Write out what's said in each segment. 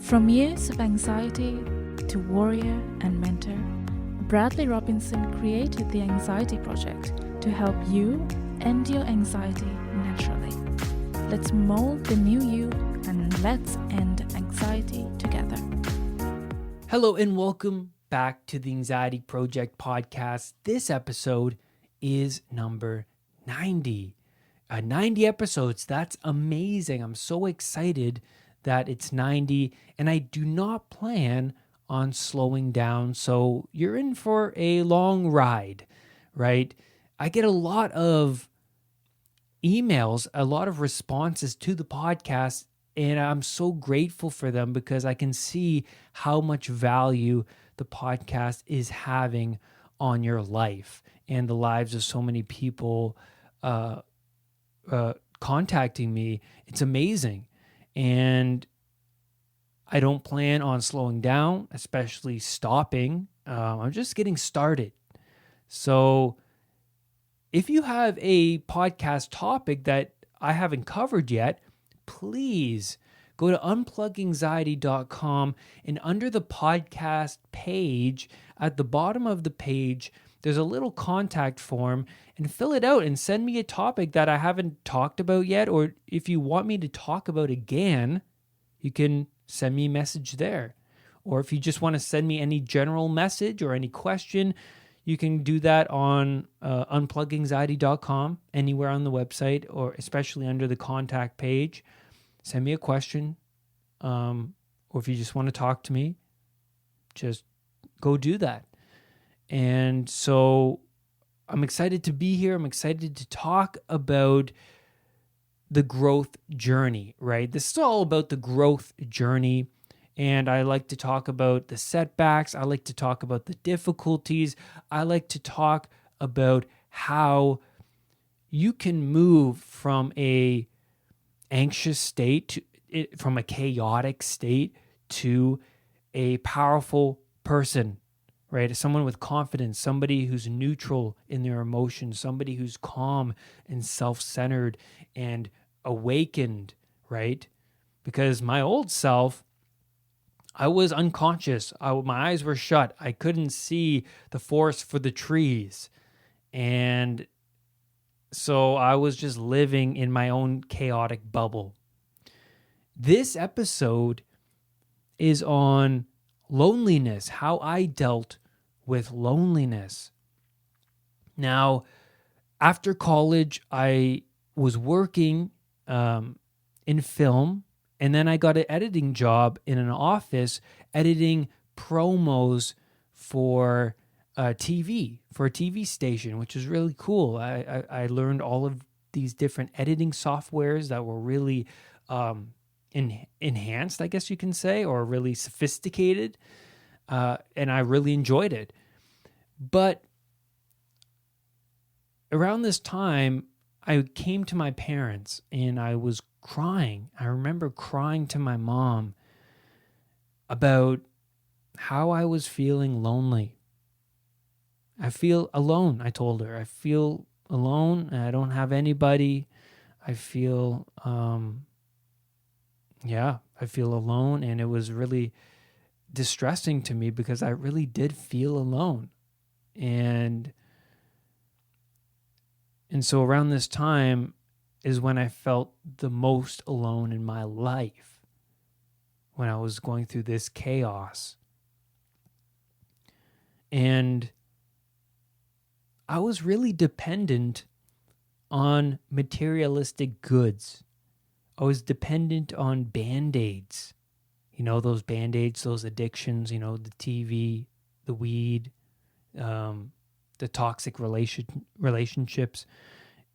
From years of anxiety to warrior and mentor, Bradley Robinson created the Anxiety Project to help you end your anxiety naturally. Let's mold the new you and let's end anxiety together. Hello and welcome back to the Anxiety Project podcast. This episode is number 90. 90 episodes, that's amazing. I'm so excited that it's 90 and I do not plan on slowing down. So you're in for a long ride, right? I get a lot of emails, a lot of responses to the podcast, and I'm so grateful for them because I can see how much value the podcast is having on your life and the lives of so many people contacting me. It's amazing. And I don't plan on slowing down, especially stopping. I'm just getting started. So if you have a podcast topic that I haven't covered yet, please go to unpluganxiety.com, and under the podcast page, at the bottom of the page, there's a little contact form, and fill it out and send me a topic that I haven't talked about yet, or if you want me to talk about again, you can send me a message there. Or if you just want to send me any general message or any question, you can do that on unpluganxiety.com, anywhere on the website, or especially under the contact page. Send me a question, or if you just want to talk to me, just go do that. And so I'm excited to be here. I'm excited to talk about the growth journey, right? This is all about the growth journey. And I like to talk about the setbacks. I like to talk about the difficulties. I like to talk about how you can move from a anxious state, from a chaotic state, to a powerful person, right? Someone with confidence, somebody who's neutral in their emotions, somebody who's calm and self-centered and awakened, right? Because my old self, I was unconscious. My eyes were shut. I couldn't see the forest for the trees. And so I was just living in my own chaotic bubble. This episode is on loneliness, how I dealt with loneliness. Now, after college, I was working in film, and then I got an editing job in an office editing promos for TV, for a TV station, which was really cool. I learned all of these different editing softwares that were really enhanced, I guess you can say, or really sophisticated. And I really enjoyed it. But around this time, I came to my parents and I was crying. I remember crying to my mom about how I was feeling lonely. I feel alone, I told her. I feel alone and I don't have anybody. I feel, I feel alone, and it was really distressing to me because I really did feel alone. And so around this time is when I felt the most alone in my life, when I was going through this chaos. And I was really dependent on materialistic goods. I was dependent on Band-Aids. You know, those Band-Aids, those addictions, you know, the TV, the weed, the toxic relationships.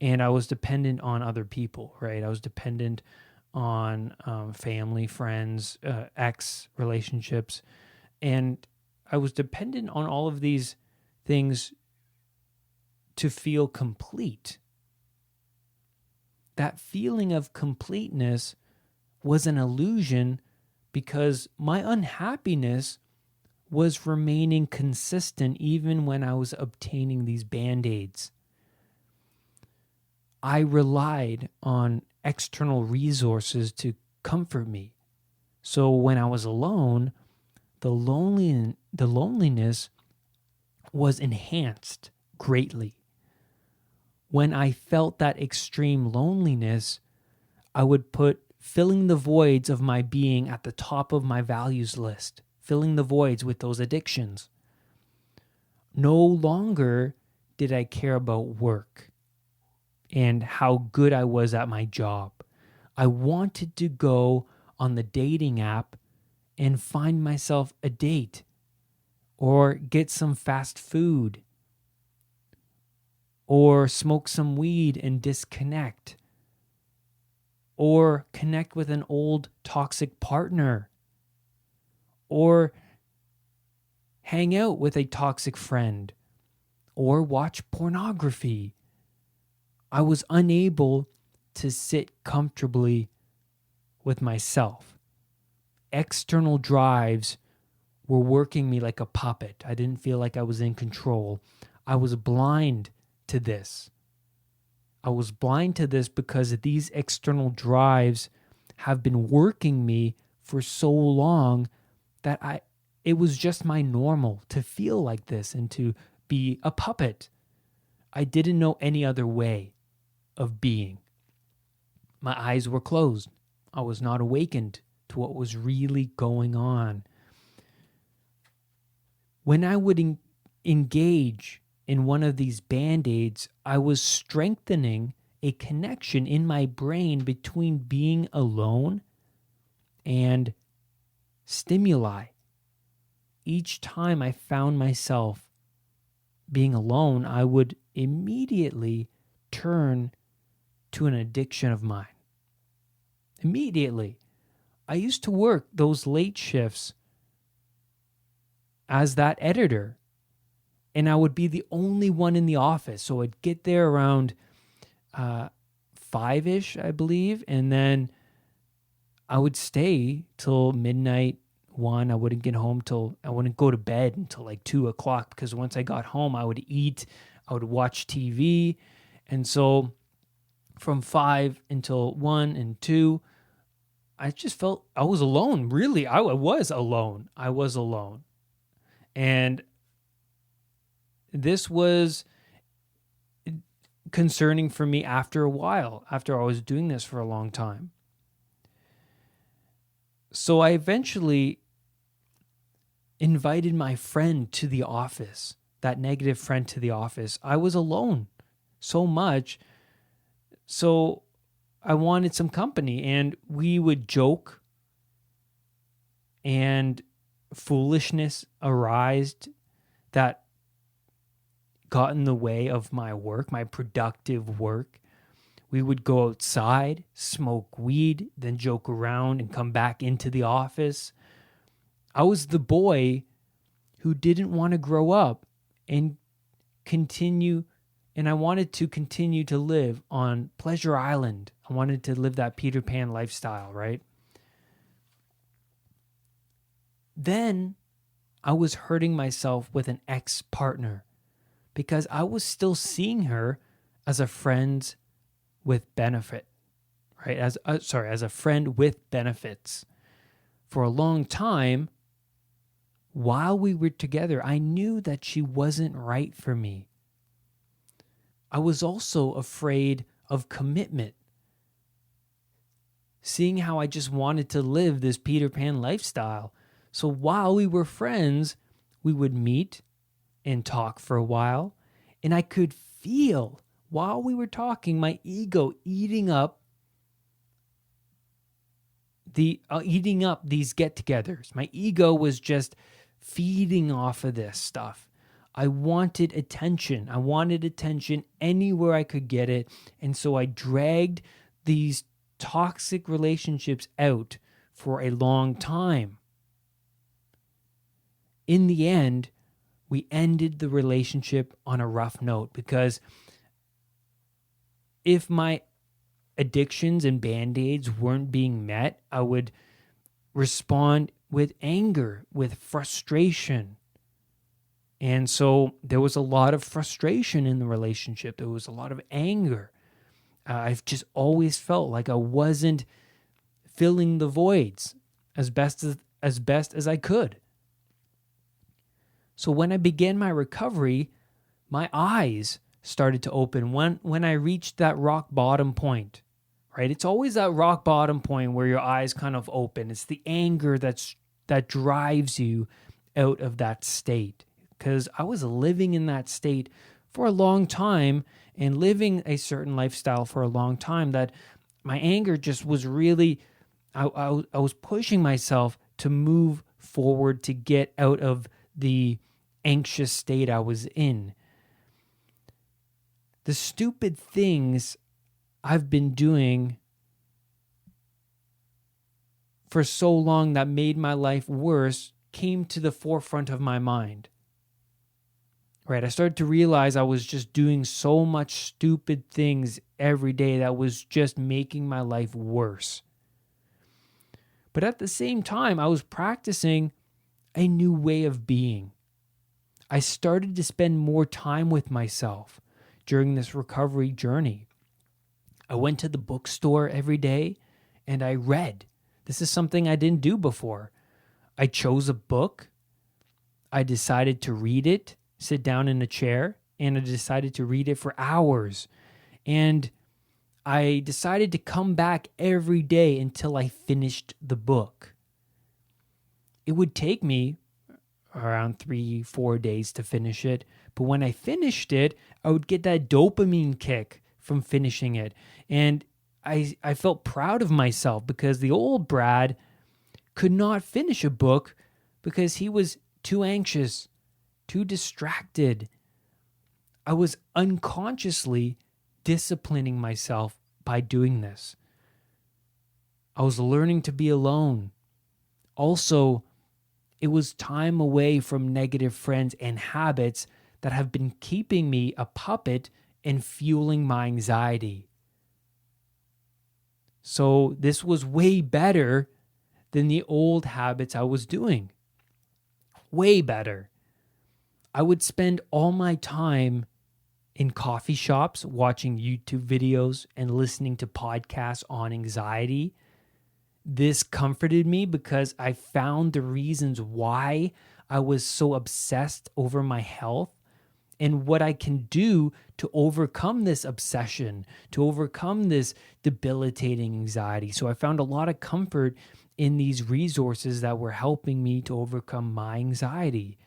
And I was dependent on other people, right? I was dependent on family, friends, ex relationships. And I was dependent on all of these things to feel complete. That feeling of completeness was an illusion because my unhappiness was remaining consistent even when I was obtaining these Band-Aids. I relied on external resources to comfort me. So when I was alone, the loneliness was enhanced greatly. When I felt that extreme loneliness, I would put filling the voids of my being at the top of my values list, filling the voids with those addictions. No longer did I care about work and how good I was at my job. I wanted to go on the dating app and find myself a date or get some fast food or smoke some weed and disconnect or connect with an old toxic partner or hang out with a toxic friend or watch pornography. I was unable to sit comfortably with myself. External drives were working me like a puppet. I didn't feel like I was in control. I was blind to this. I was blind to this because these external drives have been working me for so long that it was just my normal to feel like this and to be a puppet. I didn't know any other way of being. My eyes were closed. I was not awakened to what was really going on. When I would engage in one of these band-aids, I was strengthening a connection in my brain between being alone and stimuli. Each time I found myself being alone, I would immediately turn to an addiction of mine. Immediately. I used to work those late shifts as that editor, and I would be the only one in the office. So I'd get there around 5-ish, I believe, and then I would stay till midnight, 1. I wouldn't go to bed until like 2 o'clock, because once I got home, I would eat, I would watch TV. And so from 5 until 1 and 2, I just felt I was alone. Really, I was alone. I was alone. And this was concerning for me after a while, after I was doing this for a long time. So I eventually invited my friend to the office, that negative friend to the office. I was alone so much, so I wanted some company, and we would joke, and foolishness arised that got in the way of my work, my productive work. We would go outside, smoke weed, then joke around and come back into the office. I was the boy who didn't want to grow up and continue, and I wanted to continue to live on Pleasure Island. I wanted to live that Peter Pan lifestyle, right? Then I was hurting myself with an ex-partner because I was still seeing her as a friend with benefit, right? As a friend with benefits. For a long time, while we were together, I knew that she wasn't right for me. I was also afraid of commitment, seeing how I just wanted to live this Peter Pan lifestyle. So while we were friends, we would meet and talk for a while, and I could feel while we were talking my ego eating up these get-togethers. My ego was just feeding off of this stuff. I wanted attention. I wanted attention anywhere I could get it, and so I dragged these toxic relationships out for a long time. In the end, we ended the relationship on a rough note, because if my addictions and band-aids weren't being met, I would respond with anger, with frustration. And so there was a lot of frustration in the relationship. There was a lot of anger. I've just always felt like I wasn't filling the voids. as best as I could. So when I began my recovery, my eyes started to open when I reached that rock bottom point. Right? It's always that rock bottom point where your eyes kind of open. It's the anger that drives you out of that state. Because I was living in that state for a long time and living a certain lifestyle for a long time that my anger just was really, I was pushing myself to move forward to get out of the anxious state I was in. The stupid things I've been doing for so long that made my life worse came to the forefront of my mind. Right, I started to realize I was just doing so much stupid things every day that was just making my life worse. But at the same time, I was practicing a new way of being. I started to spend more time with myself during this recovery journey. I went to the bookstore every day and I read. This is something I didn't do before. I chose a book. I decided to read it, sit down in a chair, and I decided to read it for hours. And I decided to come back every day until I finished the book. It would take me around 3-4 days to finish it. But when I finished it, I would get that dopamine kick from finishing it. And I felt proud of myself because the old Brad could not finish a book because he was too anxious, too distracted. I was unconsciously disciplining myself by doing this. I was learning to be alone. Also, it was time away from negative friends and habits that have been keeping me a puppet and fueling my anxiety. So this was way better than the old habits I was doing. Way better. I would spend all my time in coffee shops watching YouTube videos and listening to podcasts on anxiety. This comforted me because I found the reasons why I was so obsessed over my health and what I can do to overcome this obsession, to overcome this debilitating anxiety. So I found a lot of comfort in these resources that were helping me to overcome my anxiety.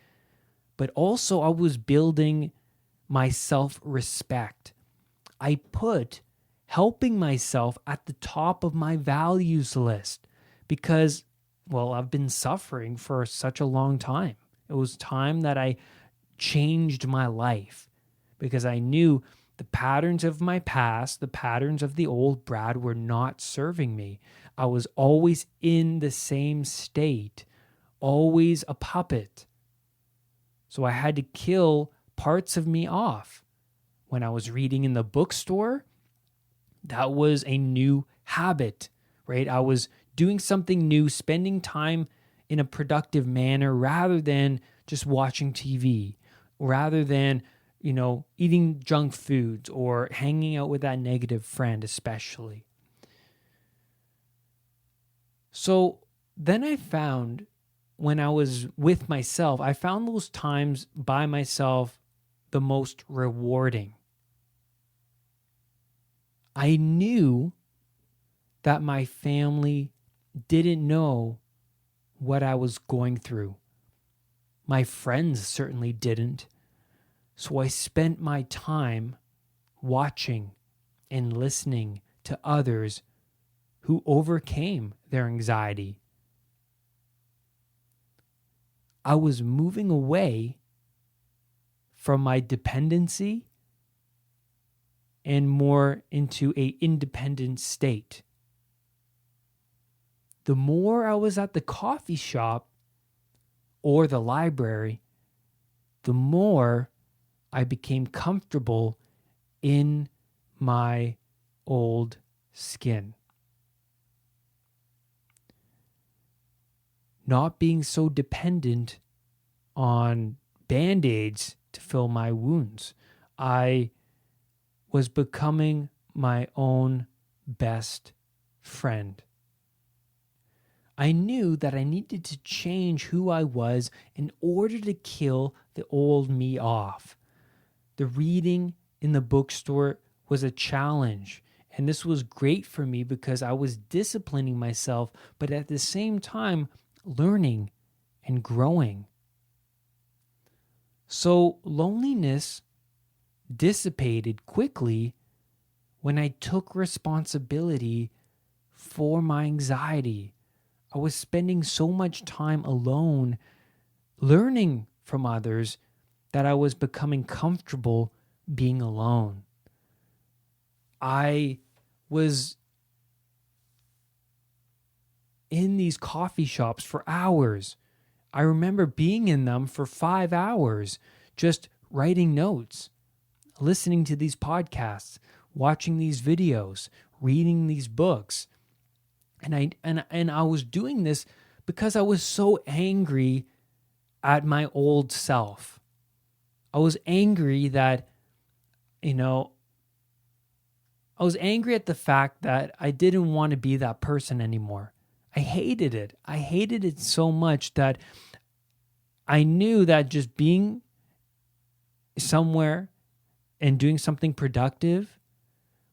But also I was building my self-respect. I put helping myself at the top of my values list because, well, I've been suffering for such a long time. It was time that I changed my life because I knew the patterns of my past, the patterns of the old Brad were not serving me. I was always in the same state, always a puppet. So I had to kill parts of me off. When I was reading in the bookstore, that was a new habit, right? I was doing something new, spending time in a productive manner rather than just watching TV, rather than, eating junk foods or hanging out with that negative friend especially. So then I found when I was with myself, I found those times by myself the most rewarding. I knew that my family didn't know what I was going through. My friends certainly didn't. So I spent my time watching and listening to others who overcame their anxiety. I was moving away from my dependency and more into an independent state. The more I was at the coffee shop or the library, the more I became comfortable in my old skin. Not being so dependent on Band-Aids to fill my wounds. I was becoming my own best friend. I knew that I needed to change who I was in order to kill the old me off. The reading in the bookstore was a challenge, and this was great for me because I was disciplining myself, but at the same time, learning and growing. So loneliness dissipated quickly when I took responsibility for my anxiety. I was spending so much time alone, learning from others, that I was becoming comfortable being alone. I was in these coffee shops for hours. I remember being in them for 5 hours, just writing notes, listening to these podcasts, watching these videos, reading these books. And I was doing this because I was so angry at my old self. I was angry that, I was angry at the fact that I didn't want to be that person anymore. I hated it. I hated it so much that I knew that just being somewhere and doing something productive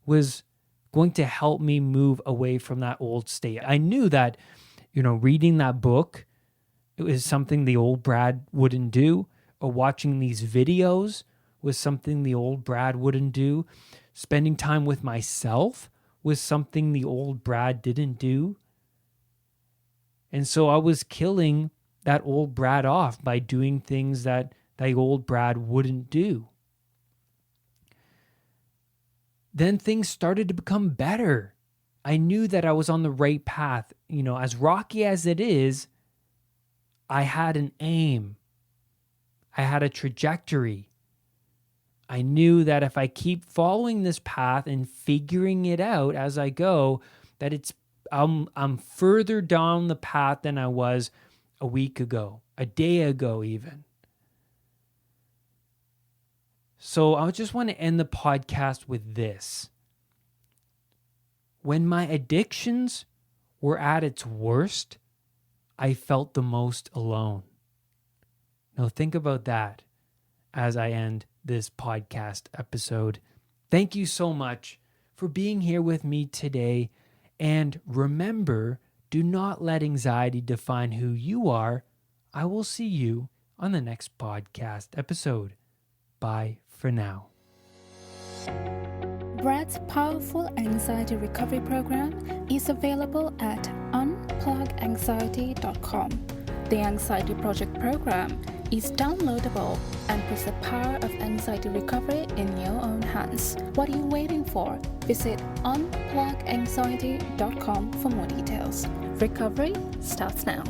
was going to help me move away from that old state. I knew that, reading that book, it was something the old Brad wouldn't do, or watching these videos was something the old Brad wouldn't do. Spending time with myself was something the old Brad didn't do. And so I was killing that old Brad off by doing things that the old Brad wouldn't do. Then things started to become better. I knew that I was on the right path. As rocky as it is, I had an aim. I had a trajectory. I knew that if I keep following this path and figuring it out as I go, that I'm further down the path than I was a week ago, a day ago even. So I just want to end the podcast with this. When my addictions were at its worst, I felt the most alone. Now think about that as I end this podcast episode. Thank you so much for being here with me today. And remember, do not let anxiety define who you are. I will see you on the next podcast episode. Bye for now. Brad's powerful anxiety recovery program is available at unpluganxiety.com. The Anxiety Project program is downloadable and puts the power of anxiety recovery in your own hands. What are you waiting for? Visit unpluganxiety.com for more details. Recovery starts now.